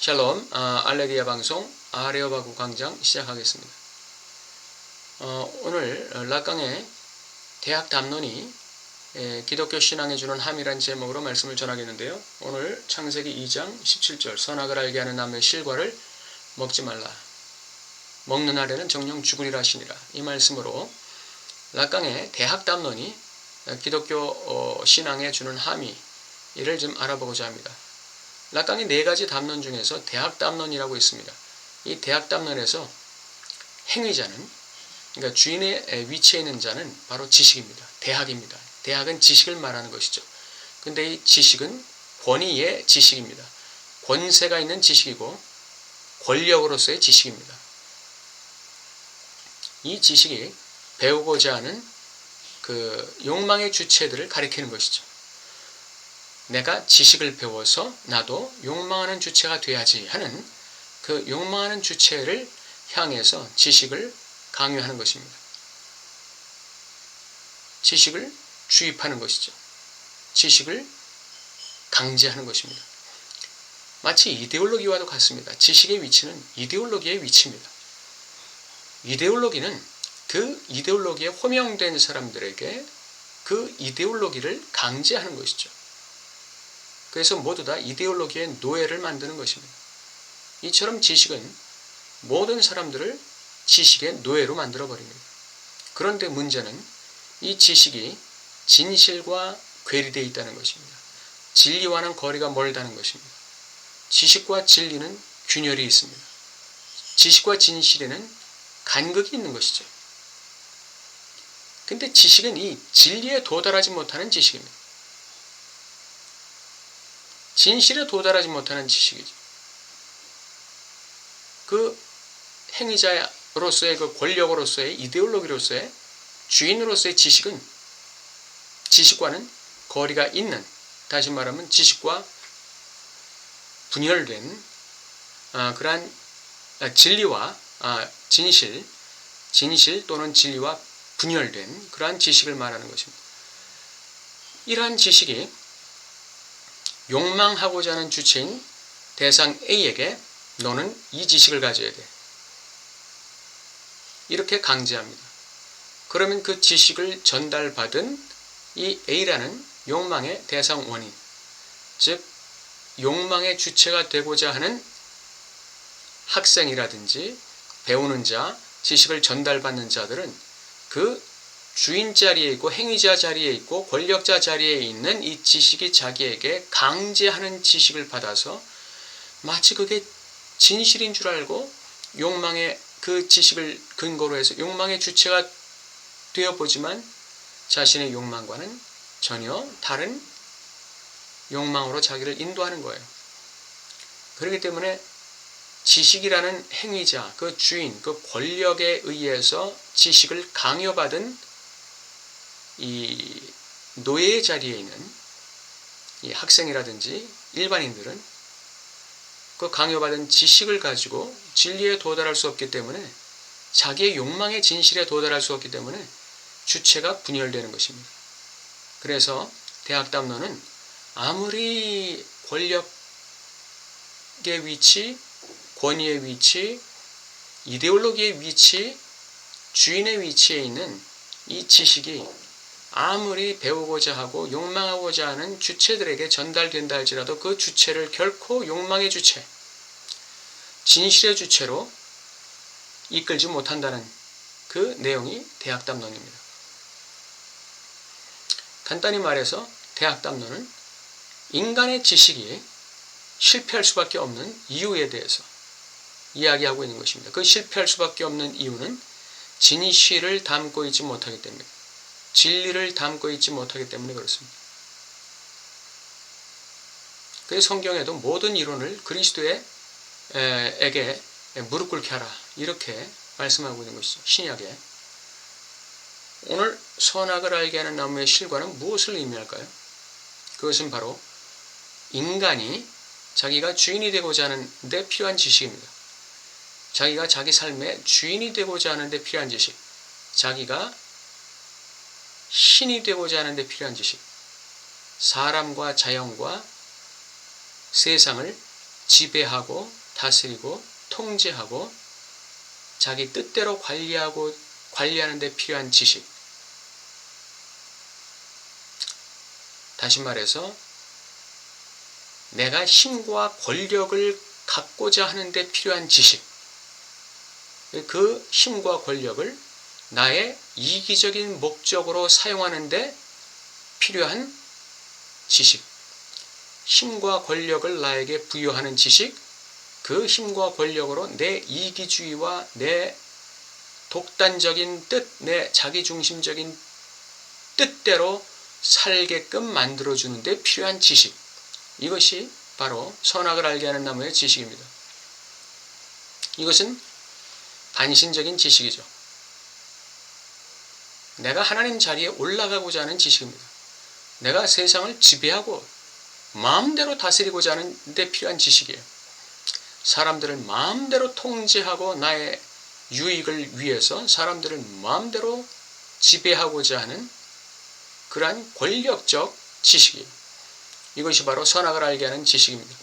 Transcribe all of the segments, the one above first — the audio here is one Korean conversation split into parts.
샬롬, 알레리아 방송 아레오바구 광장 시작하겠습니다. 오늘 락강의 대학 담론이 기독교 신앙에 주는 함이란 제목으로 말씀을 전하겠는데요. 오늘 창세기 2장 17절 선악을 알게 하는 나무의 실과를 먹지 말라. 먹는 날에는 정령 죽으리라 하시니라. 이 말씀으로 락강의 대학 담론이 기독교 신앙에 주는 함이 이를 좀 알아보고자 합니다. 락강의 4가지 담론 중에서 대학 담론이라고 있습니다. 이 대학 담론에서 행위자는, 그러니까 주인의 위치에 있는 자는 바로 지식입니다. 대학입니다. 대학은 지식을 말하는 것이죠. 근데 이 지식은 권위의 지식입니다. 권세가 있는 지식이고 권력으로서의 지식입니다. 이 지식이 배우고자 하는 그 욕망의 주체들을 가리키는 것이죠. 내가 지식을 배워서 나도 욕망하는 주체가 돼야지 하는 그 욕망하는 주체를 향해서 지식을 강요하는 것입니다. 지식을 주입하는 것이죠. 지식을 강제하는 것입니다. 마치 이데올로기와도 같습니다. 지식의 위치는 이데올로기의 위치입니다. 이데올로기는 그 이데올로기에 호명된 사람들에게 그 이데올로기를 강제하는 것이죠. 그래서 모두 다 이데올로기의 노예를 만드는 것입니다. 이처럼 지식은 모든 사람들을 지식의 노예로 만들어버립니다. 그런데 문제는 이 지식이 진실과 괴리되어 있다는 것입니다. 진리와는 거리가 멀다는 것입니다. 지식과 진리는 균열이 있습니다. 지식과 진실에는 간극이 있는 것이죠. 근데 지식은 이 진리에 도달하지 못하는 지식입니다. 진실에 도달하지 못하는 지식이죠. 그 행위자로서의 그 권력으로서의 이데올로기로서의 주인으로서의 지식은 지식과는 거리가 있는, 다시 말하면 지식과 분열된 그러한 진리와 진실 또는 진리와 분열된 그러한 지식을 말하는 것입니다. 이러한 지식이 욕망하고자 하는 주체인 대상 A에게 너는 이 지식을 가져야 돼. 이렇게 강제합니다. 그러면 그 지식을 전달받은 이 A라는 욕망의 대상 원인, 즉 욕망의 주체가 되고자 하는 학생이라든지 배우는 자, 지식을 전달받는 자들은 그 주인 자리에 있고 행위자 자리에 있고 권력자 자리에 있는 이 지식이 자기에게 강제하는 지식을 받아서 마치 그게 진실인 줄 알고 욕망의 그 지식을 근거로 해서 욕망의 주체가 되어보지만 자신의 욕망과는 전혀 다른 욕망으로 자기를 인도하는 거예요. 그렇기 때문에 지식이라는 행위자, 그 주인, 그 권력에 의해서 지식을 강요받은 이 노예의 자리에 있는 이 학생이라든지 일반인들은 그 강요받은 지식을 가지고 진리에 도달할 수 없기 때문에, 자기의 욕망의 진실에 도달할 수 없기 때문에 주체가 분열되는 것입니다. 그래서 대학 담론은 아무리 권력의 위치, 권위의 위치, 이데올로기의 위치, 주인의 위치에 있는 이 지식이 아무리 배우고자 하고 욕망하고자 하는 주체들에게 전달된다 할지라도 그 주체를 결코 욕망의 주체, 진실의 주체로 이끌지 못한다는 그 내용이 대학 담론입니다. 간단히 말해서 대학 담론은 인간의 지식이 실패할 수밖에 없는 이유에 대해서 이야기하고 있는 것입니다. 그 실패할 수밖에 없는 이유는 진실을 담고 있지 못하기 때문입니다. 진리를 담고 있지 못하기 때문에 그렇습니다. 그래서 성경에도 모든 이론을 그리스도에게 무릎 꿇게 하라, 이렇게 말씀하고 있는 것이죠. 신약에. 오늘 선악을 알게 하는 나무의 실과는 무엇을 의미할까요? 그것은 바로 인간이 자기가 주인이 되고자 하는 데 필요한 지식입니다. 자기가 자기 삶의 주인이 되고자 하는 데 필요한 지식, 자기가 신이 되고자 하는 데 필요한 지식, 사람과 자연과 세상을 지배하고 다스리고 통제하고 자기 뜻대로 관리하는 데 필요한 지식. 다시 말해서 내가 힘과 권력을 갖고자 하는 데 필요한 지식. 그 힘과 권력을 나의 이기적인 목적으로 사용하는 데 필요한 지식. 힘과 권력을 나에게 부여하는 지식, 그 힘과 권력으로 내 이기주의와 내 독단적인 뜻, 내 자기중심적인 뜻대로 살게끔 만들어주는 데 필요한 지식. 이것이 바로 선악을 알게 하는 나무의 지식입니다. 이것은 반신적인 지식이죠. 내가 하나님 자리에 올라가고자 하는 지식입니다. 내가 세상을 지배하고 마음대로 다스리고자 하는 데 필요한 지식이에요. 사람들을 마음대로 통제하고 나의 유익을 위해서 사람들을 마음대로 지배하고자 하는 그러한 권력적 지식이에요. 이것이 바로 선악을 알게 하는 지식입니다.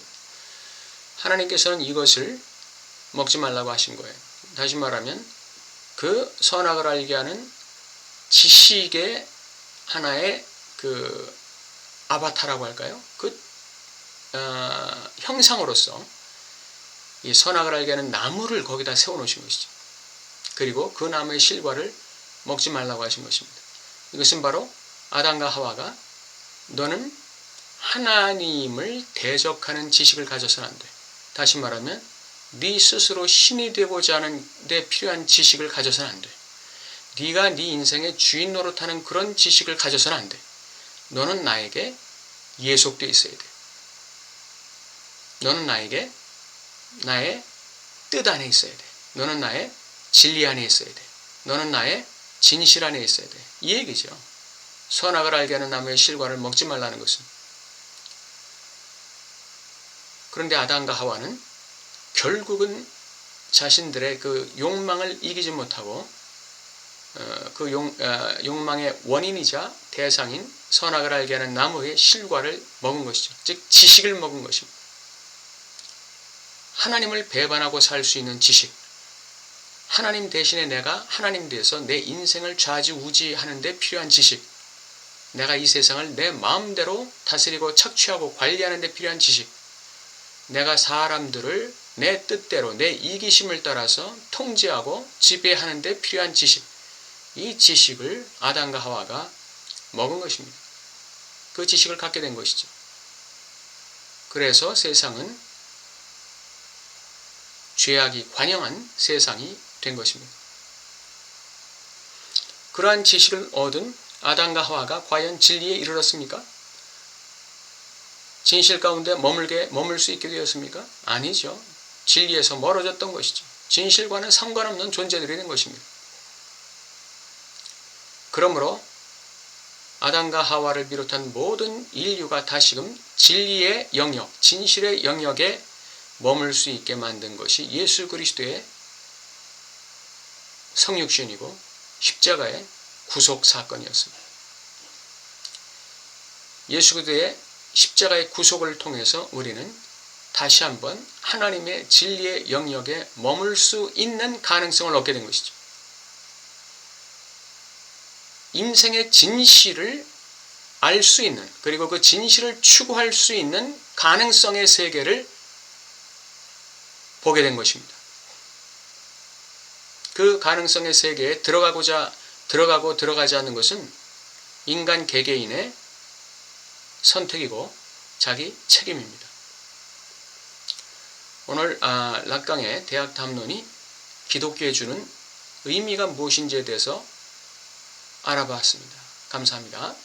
하나님께서는 이것을 먹지 말라고 하신 거예요. 다시 말하면 그 선악을 알게 하는 지식의 하나의 그 아바타라고 할까요? 그 형상으로서 이 선악을 알게 하는 나무를 거기다 세워놓으신 것이죠. 그리고 그 나무의 실과를 먹지 말라고 하신 것입니다. 이것은 바로 아담과 하와가 너는 하나님을 대적하는 지식을 가져서는 안 돼. 다시 말하면 네 스스로 신이 되고자 하는 데 필요한 지식을 가져서는 안 돼. 네가 네 인생의 주인 노릇하는 그런 지식을 가져서는 안 돼. 너는 나에게 예속되어 있어야 돼. 너는 나에게 나의 뜻 안에 있어야 돼. 너는 나의 진리 안에 있어야 돼. 너는 나의 진실 안에 있어야 돼. 이 얘기죠. 선악을 알게 하는 나무의 실과를 먹지 말라는 것은. 그런데 아담과 하와는 결국은 자신들의 그 욕망을 이기지 못하고 그 욕망의 원인이자 대상인 선악을 알게 하는 나무의 실과를 먹은 것이죠. 즉 지식을 먹은 것입니다. 하나님을 배반하고 살 수 있는 지식. 하나님 대신에 내가 하나님 돼서 내 인생을 좌지우지하는 데 필요한 지식. 내가 이 세상을 내 마음대로 다스리고 착취하고 관리하는 데 필요한 지식. 내가 사람들을 내 뜻대로 내 이기심을 따라서 통제하고 지배하는 데 필요한 지식. 이 지식을 아담과 하와가 먹은 것입니다. 그 지식을 갖게 된 것이죠. 그래서 세상은 죄악이 관영한 세상이 된 것입니다. 그러한 지식을 얻은 아담과 하와가 과연 진리에 이르렀습니까? 진실 가운데 머물 수 있게 되었습니까? 아니죠. 진리에서 멀어졌던 것이죠. 진실과는 상관없는 존재들이 된 것입니다. 그러므로 아담과 하와를 비롯한 모든 인류가 다시금 진리의 영역, 진실의 영역에 머물 수 있게 만든 것이 예수 그리스도의 성육신이고 십자가의 구속 사건이었습니다. 예수 그리스도의 십자가의 구속을 통해서 우리는 다시 한번 하나님의 진리의 영역에 머물 수 있는 가능성을 얻게 된 것이죠. 인생의 진실을 알 수 있는, 그리고 그 진실을 추구할 수 있는 가능성의 세계를 보게 된 것입니다. 그 가능성의 세계에 들어가고 들어가지 않는 것은 인간 개개인의 선택이고 자기 책임입니다. 오늘 락강의 대학 담론이 기독교에 주는 의미가 무엇인지에 대해서 알아봤습니다. 감사합니다.